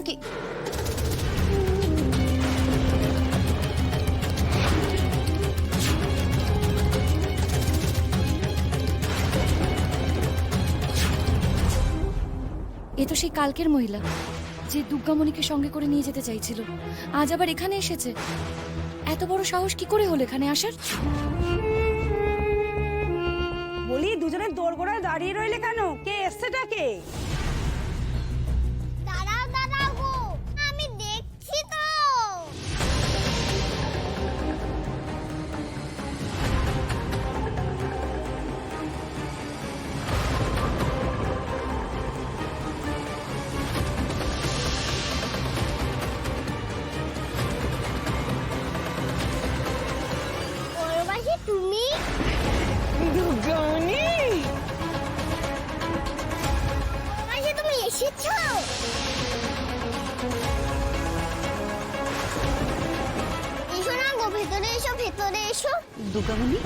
নাকি? এ তো সেই কালকের মহিলা যে দুর্গামণিকে সঙ্গে করে নিয়ে যেতে চাইছিল, আজ আবার এখানে এসেছে। এত বড় সাহস কি করে হলো এখানে আসার? বলি দুজনের দোরগোড়ায় দাঁড়িয়ে রইলে কেন? কে এসছেটা কে? দাঁড়াও দাঁড়াও গো, আমি দেখছি তো। ওরবাসী তুমি? দুর্গামণি, ওরবাসী তুমি এসেছো? এসো না গো, ভেতরে এসো, ভেতরে এসো। দুর্গামণি,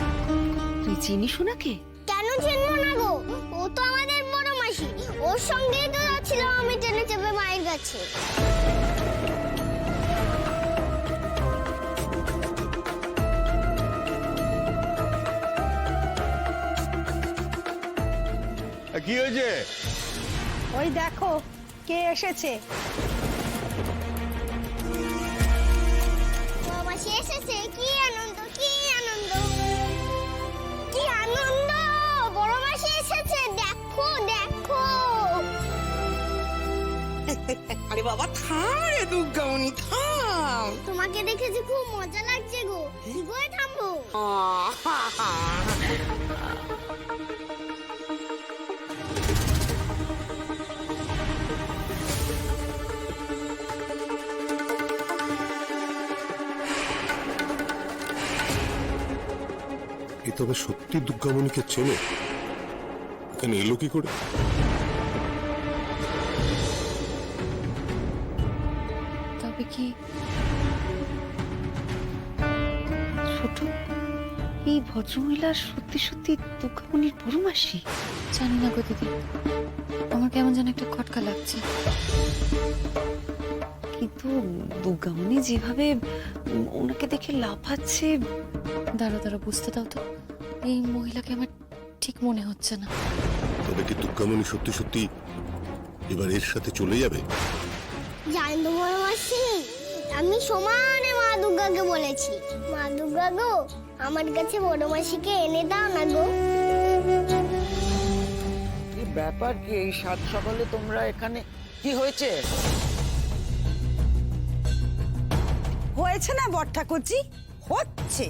তুই চিনিস ওনাকে? কেন চিনবো না গো? ও তো আমাদের বড় মাসি। ওর সঙ্গেই তো যাচ্ছিলাম আমি টেনে চেপে মায়ের কাছে। কি হয়েছে? ওই দেখো কে এসেছে। বড় মাসি এসেছে, কি আনন্দ, কি আনন্দ, কি আনন্দ! বড় মাসি এসেছে, দেখো দেখো। আরে বাবা থাম রে দুর্গামণি, থাম। তোমাকে দেখে যে খুব মজা লাগছে গো। কি করে থামবো? এ তবে সত্যি দুর্গামণিকে চেনে? এখানে এলো কি করে? তবে কি ছোট এই ভদ্রমহিলা সত্যি সত্যি দুর্গামণির বড় মাসি? জানি না গো দিদি, আমার কেমন যেন একটা খটকা লাগছে। কিন্তু দুর্গামণি যেভাবে ওনাকে দেখে লাফাচ্ছে, দাঁড়া দাঁড়া বুঝতে দাও তো, এই মহিলাকে আমার ঠিক মনে হচ্ছে না। তবে কি দুর্গামণি সত্যি সত্যি এবার এর সাথে চলে যাবে? জানেন তো বড় মাসি, আমি সমানে মা দুর্গাকে বলেছি, মা দুর্গা গো, আমার কাছে বড় মাসিকে এনে দাও না গো। কি ব্যাপার কি এই সাত সকালে তোমরা এখানে? কি হয়েছে? হয়েছে না বট ঠাকুরজি? হচ্ছে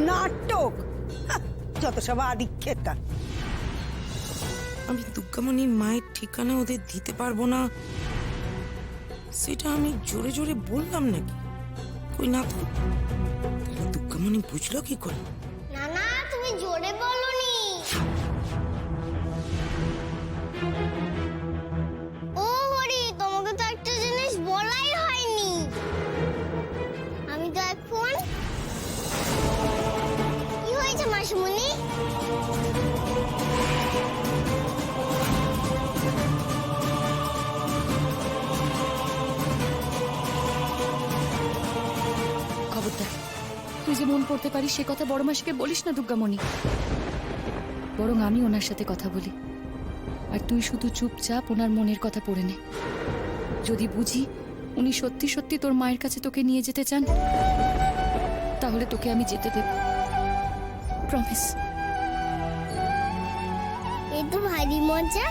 নাটক। হাহ, যত সব আদিক্ষেতা। আমি দুর্গামণির মায়ের ঠিকানা ওদের দিতে পারবো না, সেটা আমি জোরে জোরে বললাম নাকি? কই না তো। তাহলে দুর্গামণি বুঝলো কি করে? না না, তুমি জোরে বলনি। ও হরি, তোমাকে তো একটা জিনিস বলাই হয়নি। আমি তো এখন কি হয়েছে মাসিমণি? খবরদার, তুই যে মন পড়তে পারিস সে কথা বড় মাসিকে বলিস না দুর্গামণি। বরং আমি ওনার সাথে কথা বলি, আর তুই শুধু চুপচাপ ওনার মনের কথা পড়ে নে। যদি বুঝি উনি সত্যি সত্যি তোর মায়ের কাছে তোকে নিয়ে যেতে চান, তাহলে তোকে আমি যেতে দেব, প্রমিস। এই তো ভারী মজা।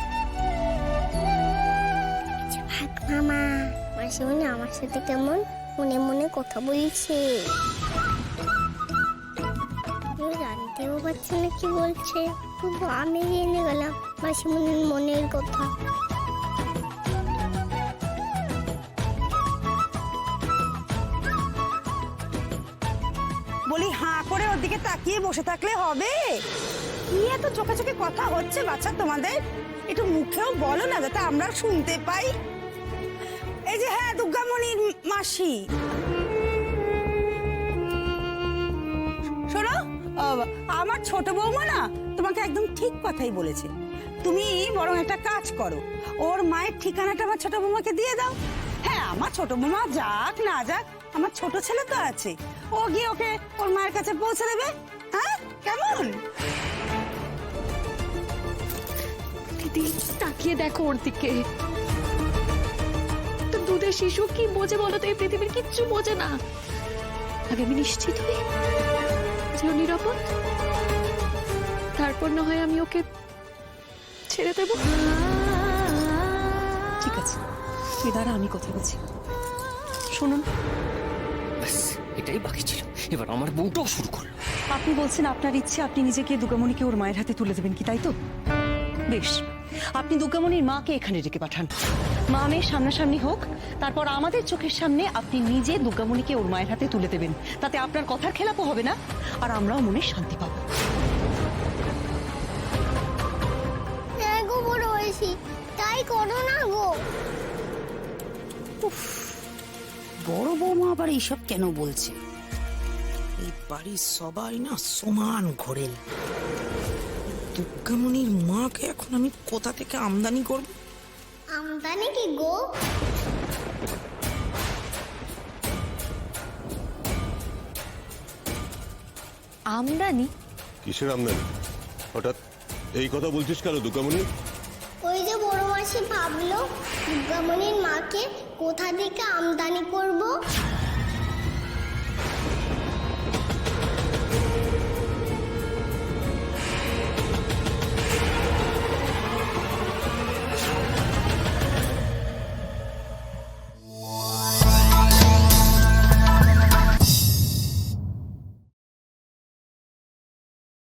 আচ্ছা, ভাগ মামা। মাসিমণি আমার সাথে কেমন মনে মনে কথা বলছে। কেউ জানতেও পারছে না কি বলছে, শুধু আমি জেনে গেলাম মাসিমণির মনের কথা। বলি হাঁ করে ওর দিকে তাকিয়ে বসে থাকলে হবে? কি এত চোখে চোখে কথা হচ্ছে বাচ্চা তোমাদের? একটু মুখেও বলো না, যাতে আমরা শুনতে পাই। এই যে হ্যাঁ, দুর্গামণির মাসি। শোনো, আমার ছোট বৌমা না তোমাকে একদম ঠিক কথাই বলেছে। তুমি বরং একটা কাজ করো, ওর মায়ের ঠিকানাটা আমার ছোট বৌমাকে দিয়ে দাও। হ্যাঁ আমার ছোট বৌমা যাক না যাক, আমার ছোট ছেলে তো আছে, ও গিয়ে ওকে ওর মায়ের কাছে পৌঁছে দেবে। হ্যাঁ কেমন? দিদি তাকিয়ে দেখো ওর দিকে। তো দুধের শিশু কি বোঝে বলো তো? এই পৃথিবীর কিচ্ছু বোঝে না। আগে আমি নিশ্চিত হই যে ও নিরাপদ, তারপর না হয় আমি ওকে ছেড়ে দেব। ঠিক আছে, এবার আমি কথা বলছি, শুনুন। ব্যাস এটাই বাকি ছিল, এবার আমার বউটাও শুরু করলো। আপনি বলছেন আপনার ইচ্ছে আপনি নিজেকে দুর্গামণিকে ওর মায়ের হাতে তুলে দেবেন, কি তাই তো? বেশ, আপনি দুর্গামণির মাকে এখানে ডেকে পাঠান। মা মেয়ের সামনাসামনি হোক, তারপর আমাদের চোখের সামনে আপনি নিজে দুর্গামণিকে ওর মায়ের হাতে তুলে দেবেন। তাতে আপনার কথার খেলাপও হবে না, আর আমরাও মনে শান্তি পাবো। হ্যাঁ গো বড় মাসি, তাই করো না গো। বড় বৌমা আবার এইসব কেন বলছে? এই বাড়ির সবাই না সমান ঘোরেল। দুর্গামণির মাকে এখন আমি কোথা থেকে আমদানি করব? আমদানি কি গো? আমদানি? কিসের আমদানি? হঠাৎ এই কথা বলছিস কেন দুর্গামণি? ওই যে বড় মাসি ভাবলো দুর্গামণির মাকে কোথা থেকে আমদানি করব।